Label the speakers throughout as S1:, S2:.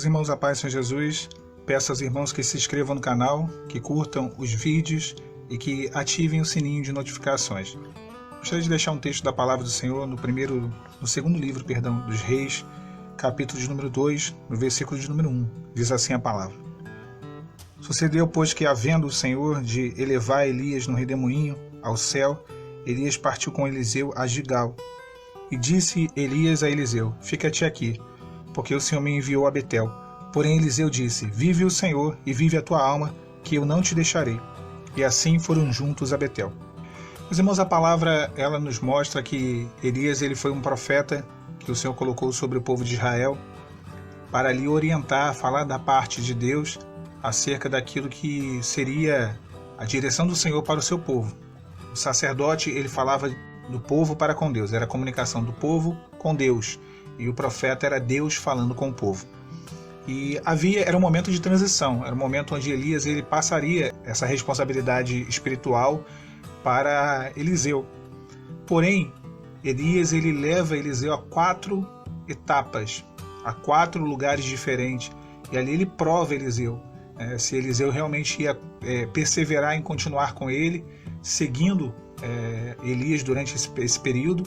S1: Meus irmãos, a paz do Senhor Jesus, peço aos irmãos que se inscrevam no canal, que curtam os vídeos e que ativem o sininho de notificações. Gostaria de deixar um texto da palavra do Senhor no segundo livro, dos Reis, capítulo de número 2, no versículo de número 1. Diz assim a palavra: Sucedeu, pois, que, havendo o Senhor de elevar Elias no redemoinho ao céu, Elias partiu com Eliseu a Gigal. E disse Elias a Eliseu: Fica-te aqui, porque o Senhor me enviou a Betel. Porém Eliseu disse: Vive o Senhor e vive a tua alma, que eu não te deixarei. E assim foram juntos a Betel. Meus irmãos, a palavra ela nos mostra que Elias ele foi um profeta que o Senhor colocou sobre o povo de Israel para ali orientar, falar da parte de Deus acerca daquilo que seria a direção do Senhor para o seu povo. O sacerdote ele falava do povo para com Deus, era a comunicação do povo com Deus, e o profeta era Deus falando com o povo. E era um momento de transição, era um momento onde Elias ele passaria essa responsabilidade espiritual para Eliseu. Porém, Elias ele leva Eliseu a 4 etapas, a 4 lugares diferentes, e ali ele prova Eliseu, se Eliseu realmente ia perseverar em continuar com ele, seguindo Elias durante esse período,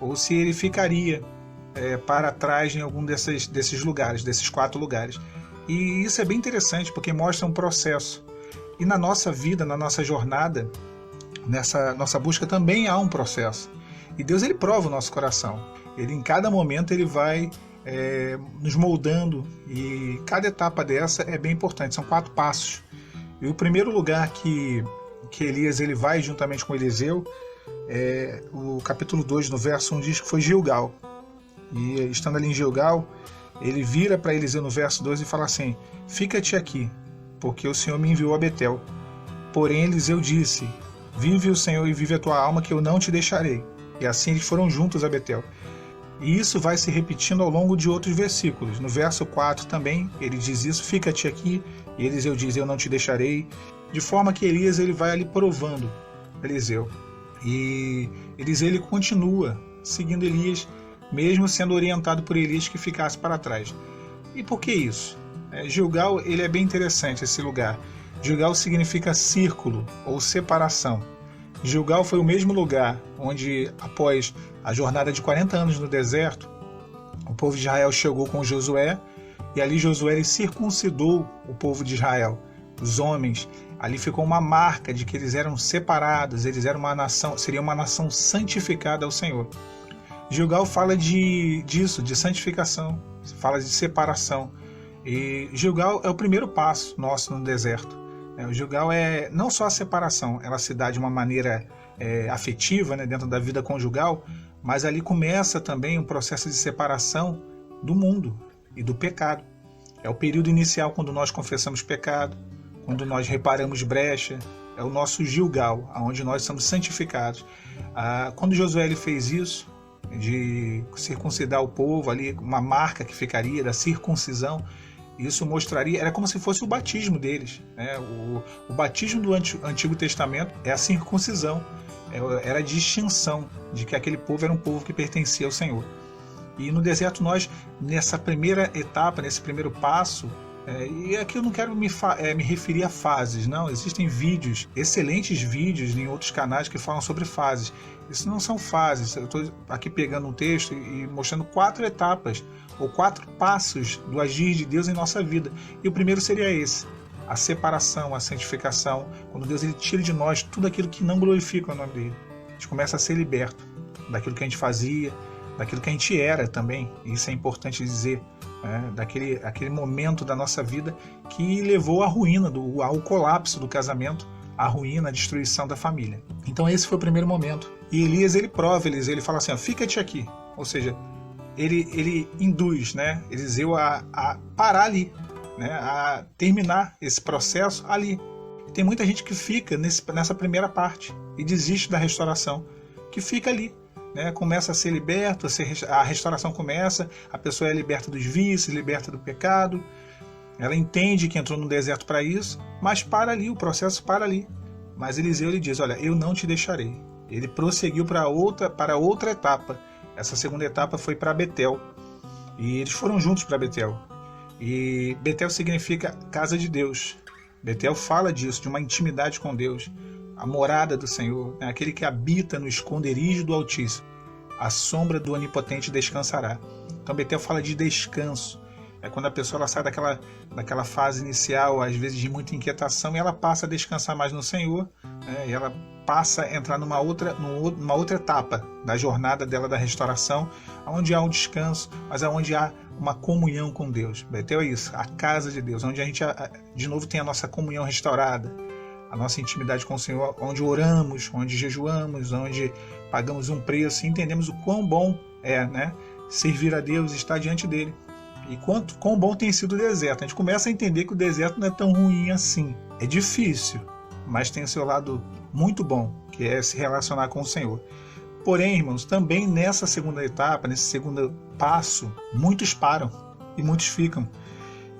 S1: ou se ele ficaria para trás em algum desses lugares, desses 4 lugares. E isso é bem interessante, porque mostra um processo. E na nossa vida, na nossa jornada, nessa nossa busca também há um processo. E Deus ele prova o nosso coração. Ele em cada momento ele vai nos moldando, e cada etapa dessa é bem importante. São 4 passos. E o primeiro lugar que Elias ele vai juntamente com Eliseu, o capítulo 2, no verso 1, diz que foi Gilgal. E estando ali em Gilgal, ele vira para Eliseu no verso 2 e fala assim: Fica-te aqui, porque o Senhor me enviou a Betel. Porém Eliseu disse: Vive o Senhor e vive a tua alma, que eu não te deixarei. E assim eles foram juntos a Betel. E isso vai se repetindo ao longo de outros versículos. No verso 4 também ele diz isso: Fica-te aqui. E Eliseu diz: Eu não te deixarei. De forma que Elias ele vai ali provando Eliseu. E Eliseu ele continua seguindo Elias, mesmo sendo orientado por Elias que ficasse para trás. E por que isso? Gilgal ele é bem interessante, esse lugar. Gilgal significa círculo ou separação. Gilgal foi o mesmo lugar onde, após a jornada de 40 anos no deserto, o povo de Israel chegou com Josué, e ali Josué ele circuncidou o povo de Israel, os homens. Ali ficou uma marca de que eles eram separados, eles eram uma nação, seria uma nação santificada ao Senhor. Gilgal fala disso, de santificação, fala de separação. E Gilgal é o primeiro passo nosso no deserto. O Gilgal é não só a separação, ela se dá de uma maneira afetiva, dentro da vida conjugal, mas ali começa também um processo de separação do mundo e do pecado. É o período inicial quando nós confessamos pecado, quando nós reparamos brecha, é o nosso Gilgal, onde nós somos santificados. Quando Josué ele fez isso, de circuncidar o povo, ali uma marca que ficaria da circuncisão, isso mostraria, era como se fosse o batismo deles, o batismo do Antigo Testamento é a circuncisão, era a distinção de que aquele povo era um povo que pertencia ao Senhor. E no deserto nós, nessa primeira etapa, nesse primeiro passo, e aqui eu não quero me referir a fases, não, existem vídeos, excelentes vídeos em outros canais que falam sobre fases. Isso não são fases, eu estou aqui pegando um texto e mostrando 4 etapas, ou 4 passos do agir de Deus em nossa vida. E o primeiro seria esse: a separação, a santificação, quando Deus ele tira de nós tudo aquilo que não glorifica o nome dele. A gente começa a ser liberto daquilo que a gente fazia, daquilo que a gente era também, e isso é importante dizer, daquele momento da nossa vida que levou à ruína, ao colapso do casamento, à ruína, à destruição da família. Então esse foi o primeiro momento. E Elias ele prova, ele fala assim: Fica-te aqui. Ou seja, ele induz Eliseu a parar ali, a terminar esse processo ali. Tem muita gente que fica nessa primeira parte e desiste da restauração, que fica ali. Começa a ser liberto, a restauração começa, a pessoa é liberta dos vícios, liberta do pecado, ela entende que entrou no deserto para isso, mas para ali, o processo para ali. Mas Eliseu ele diz: Olha, eu não te deixarei. Ele prosseguiu para outra etapa. Essa segunda etapa foi para Betel, e eles foram juntos para Betel. E Betel significa casa de Deus. Betel fala disso, de uma intimidade com Deus, a morada do Senhor, né? Aquele que habita no esconderijo do Altíssimo. A sombra do Onipotente descansará. Então Betel fala de descanso. É quando a pessoa ela sai daquela fase inicial, às vezes de muita inquietação, e ela passa a descansar mais no Senhor, né? E ela passa a entrar numa outra etapa da jornada dela da restauração, onde há um descanso, mas onde há uma comunhão com Deus. Betel é isso, a casa de Deus, onde a gente de novo tem a nossa comunhão restaurada, a nossa intimidade com o Senhor, onde oramos, onde jejuamos, onde pagamos um preço e entendemos o quão bom é, né, servir a Deus e estar diante dele. E quão bom tem sido o deserto. A gente começa a entender que o deserto não é tão ruim assim. É difícil, mas tem o seu lado muito bom, que é se relacionar com o Senhor. Porém, irmãos, também nessa segunda etapa, nesse segundo passo, muitos param e muitos ficam.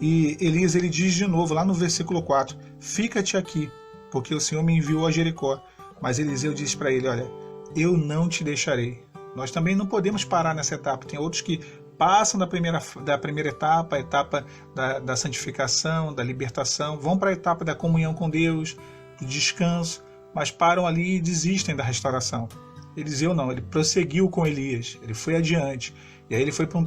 S1: E Elias ele diz de novo lá no versículo 4, fica-te aqui, porque o Senhor me enviou a Jericó. Mas Eliseu diz para ele, olha, eu não te deixarei. Nós também não podemos parar nessa etapa. Tem outros que passam da primeira etapa, a etapa da santificação, da libertação, vão para a etapa da comunhão com Deus, do descanso, mas param ali e desistem da restauração. Eliseu não, ele prosseguiu com Elias, ele foi adiante. E aí ele foi para uma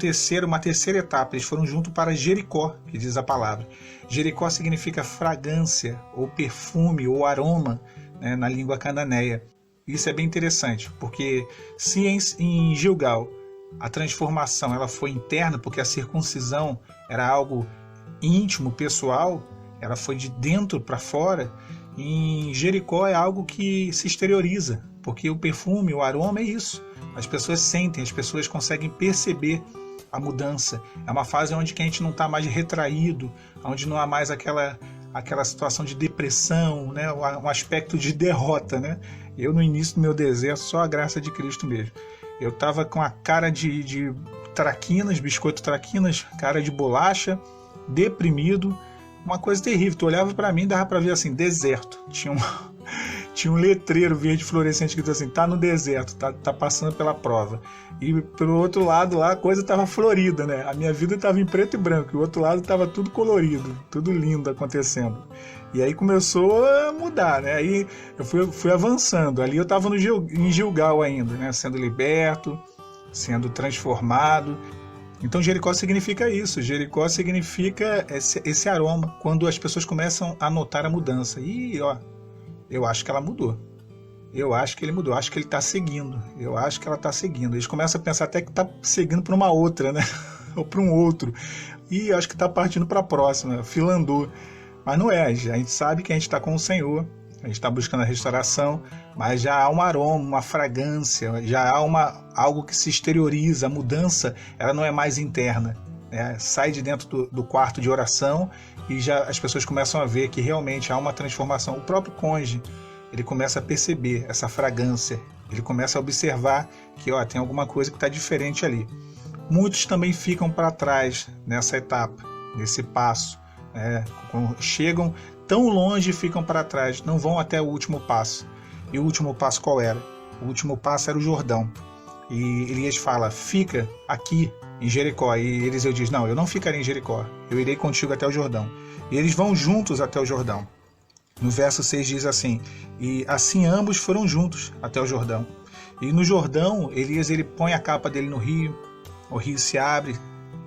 S1: terceira etapa, eles foram junto para Jericó, que diz a palavra. Jericó significa fragrância, ou perfume, ou aroma, né, na língua cananeia. Isso é bem interessante, porque se em Gilgal a transformação ela foi interna, porque a circuncisão era algo íntimo, pessoal, ela foi de dentro para fora, em Jericó é algo que se exterioriza, porque o perfume, o aroma é isso. As pessoas sentem, as pessoas conseguem perceber a mudança. É uma fase onde a gente não está mais retraído, onde não há mais aquela situação de depressão, né? Um aspecto de derrota. Né? Eu, no início do meu deserto, só a graça de Cristo mesmo. Eu estava com a cara de traquinas, biscoito traquinas, cara de bolacha, deprimido, uma coisa terrível. Tu olhava para mim e dava para ver assim, deserto. Tinha um letreiro verde fluorescente que dizia assim, tá no deserto, tá passando pela prova. E pelo outro lado lá a coisa estava florida, né? A minha vida estava em preto e branco, e o outro lado estava tudo colorido, tudo lindo acontecendo. E aí começou a mudar, né? Aí eu fui avançando. Ali eu estava em Gilgal ainda, né? Sendo liberto, sendo transformado. Então Jericó significa isso. Jericó significa esse aroma, quando as pessoas começam a notar a mudança. E ó, eu acho que ela mudou. Eu acho que ele mudou. Eu acho que ele está seguindo. Eu acho que ela está seguindo. Eles começam a pensar até que está seguindo para uma outra, né? Ou para um outro. E acho que está partindo para a próxima. Filandou. Mas não é. A gente sabe que a gente está com o Senhor. A gente está buscando a restauração. Mas já há um aroma, uma fragrância. Já há algo que se exterioriza. A mudança, ela não é mais interna. Né? Sai de dentro do quarto de oração e já as pessoas começam a ver que realmente há uma transformação. O próprio cônjuge, ele começa a perceber essa fragrância, ele começa a observar que ó, tem alguma coisa que está diferente ali. Muitos também ficam para trás nessa etapa, nesse passo. Né? Chegam tão longe e ficam para trás, não vão até o último passo. E o último passo qual era? O último passo era o Jordão. E Elias fala, fica aqui em Jericó. E Eliseu diz, não, eu não ficarei em Jericó, eu irei contigo até o Jordão. E eles vão juntos até o Jordão. No verso 6 diz assim, e assim ambos foram juntos até o Jordão. E no Jordão, Elias ele põe a capa dele no rio, o rio se abre,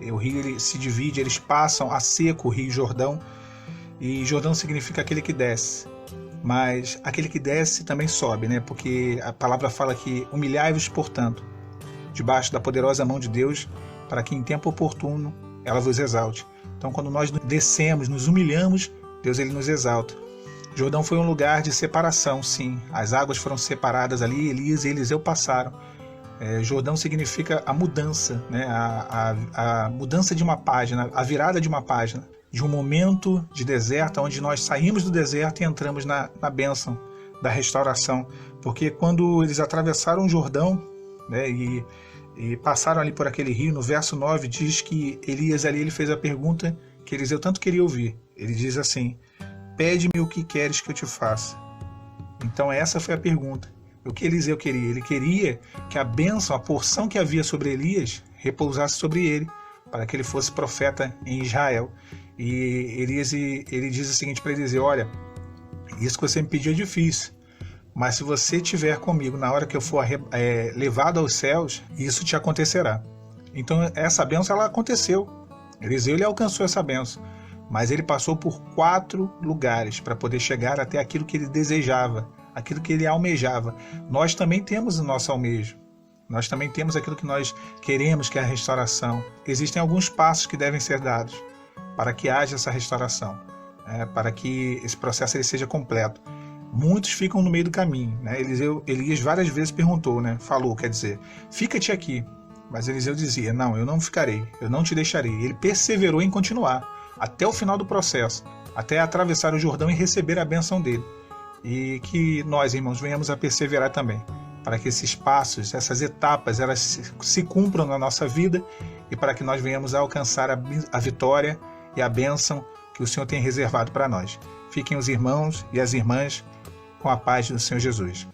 S1: o rio ele se divide, eles passam a seco o rio Jordão. E Jordão significa aquele que desce. Mas aquele que desce também sobe, né? Porque a palavra fala que humilhai-vos, portanto, debaixo da poderosa mão de Deus, para que em tempo oportuno ela vos exalte. Então, quando nós descemos, nos humilhamos, Deus ele nos exalta. Jordão foi um lugar de separação, sim. As águas foram separadas ali, Elias e Eliseu passaram. Jordão significa a mudança, né? A mudança de uma página, a virada de uma página, de um momento de deserto, onde nós saímos do deserto e entramos na bênção da restauração. Porque quando eles atravessaram o Jordão, né, e passaram ali por aquele rio, no verso 9 diz que Elias ali ele fez a pergunta que Eliseu tanto queria ouvir. Ele diz assim, pede-me o que queres que eu te faça. Então essa foi a pergunta. O que Eliseu queria? Ele queria que a bênção, a porção que havia sobre Elias, repousasse sobre ele. para que ele fosse profeta em Israel. E ele diz o seguinte para Eliseu: olha, isso que você me pediu é difícil, mas se você estiver comigo na hora que eu for levado aos céus, isso te acontecerá. Então essa bênção ela aconteceu. Eliseu ele alcançou essa bênção, mas ele passou por 4 lugares para poder chegar até aquilo que ele desejava, aquilo que ele almejava. Nós também temos o nosso almejo. Nós também temos aquilo que nós queremos, que é a restauração. Existem alguns passos que devem ser dados para que haja essa restauração, para que esse processo ele seja completo. Muitos ficam no meio do caminho. Elias várias vezes falou, fica-te aqui. Mas Eliseu dizia: não, eu não ficarei, eu não te deixarei. Ele perseverou em continuar até o final do processo, até atravessar o Jordão e receber a bênção dele. E que nós, irmãos, venhamos a perseverar também, para que esses passos, essas etapas, elas se cumpram na nossa vida e para que nós venhamos a alcançar a vitória e a bênção que o Senhor tem reservado para nós. Fiquem os irmãos e as irmãs com a paz do Senhor Jesus.